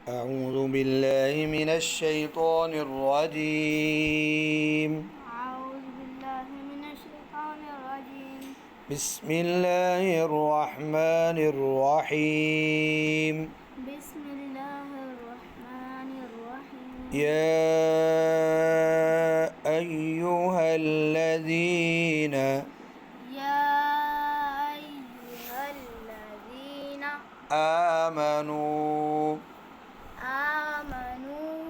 أعوذ بالله من الشيطان الرجيم. أعوذ بالله من الشيطان الرجيم. بسم الله الرحمن الرحيم. بسم الله الرحمن الرحيم. يا أيها الذين يا أيها الذين آمنوا آمنوا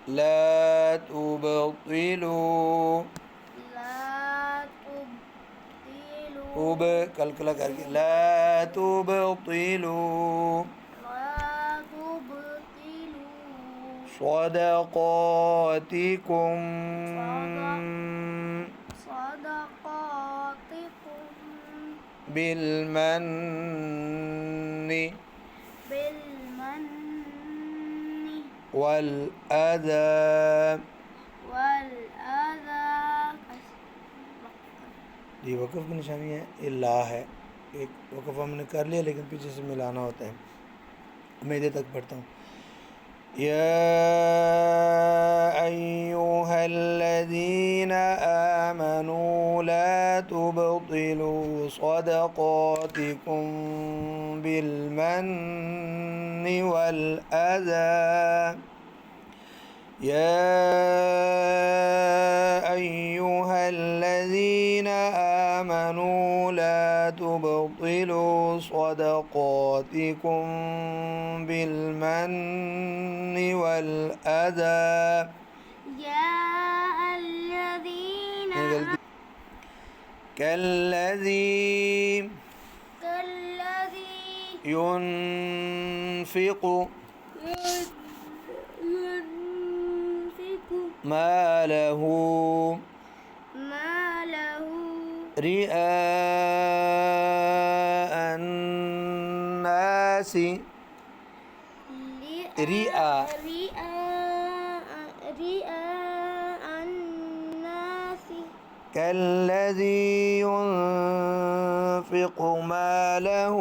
لا تبطلوا لا توب تبطلوا कल कल करके لا تبطلوا لا تبطلوا صدقاتكم صدقاتكم بالمن بالمن والأذى. والأذى. ये वक़फ़ की निशानी है, ये ला है। एक वक़फ़ हमने कर लिया लेकिन पीछे से मिलाना होता है। मैं इधर तक पढ़ता हूँ। या अय्युहल्लज़ीना आमनू ला तुबतिलू सदक़ातिकुम बिलमन्नि वल अज़ा। يا أيها الذين آمنوا لا تبطلوا صدقاتكم بالمن والأذى. يا الذين كالذي كالذي ينفق ينفق ماله رئاء الناس رئاء رئاء الناس كالذي ينفق ماله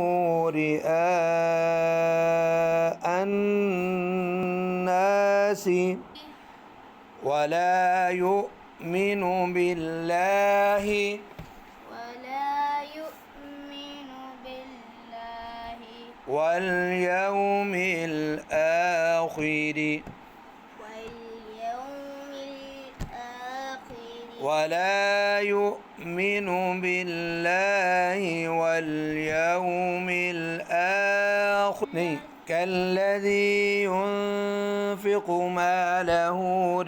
رئاء الناس ولا يؤمن بالله واليوم الآخر ولا يؤمن بالله واليوم الآخر كالذي ينفق ماله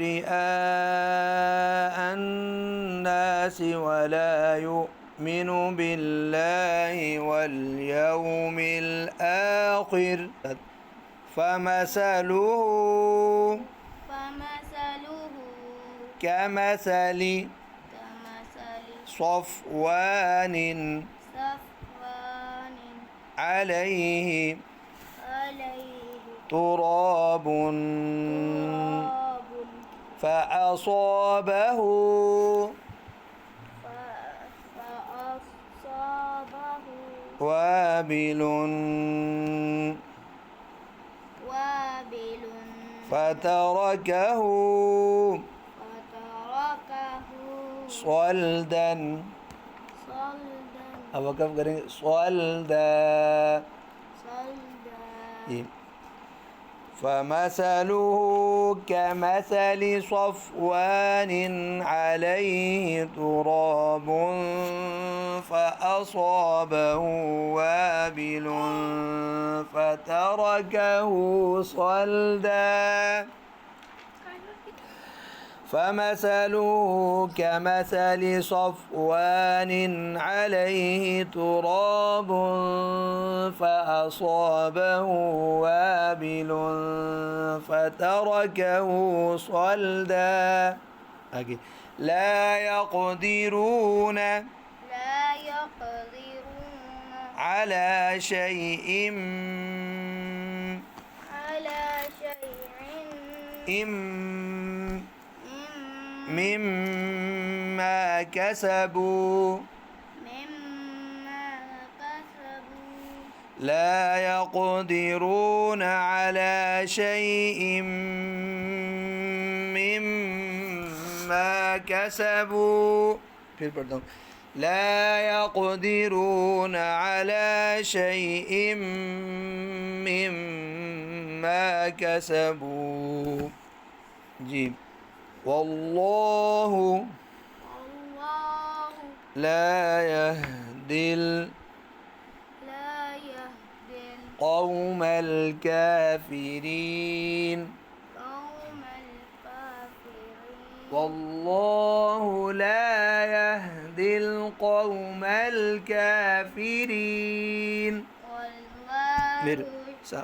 رئاء الناس ولا يؤمن بالله واليوم الآخر فمثله كمثل صفوان عليه تراب فأصابه وابل فتركه صلدا. अब वक़्फ़ करेंगे صلدا. فمثله كمثل صفوان عليه تراب فأصابه وابل فتركه صلدا. فمثله كمثل صفوان عليه تراب فأصابه وابل فتركه صلدا. لا يقدرون على شيء مما كسبوا لا يقدرون على شيء مما كسبوا. फिर पढ़ता हूँ لا يقدرون على شيء مما كسبوا जी والله الله لا يهدي لا يهدي القوم الكافرين القوم الكافرين والله لا يهدي القوم الكافرين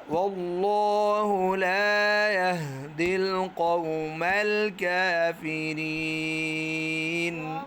والله لا يهدي القوم الكافرين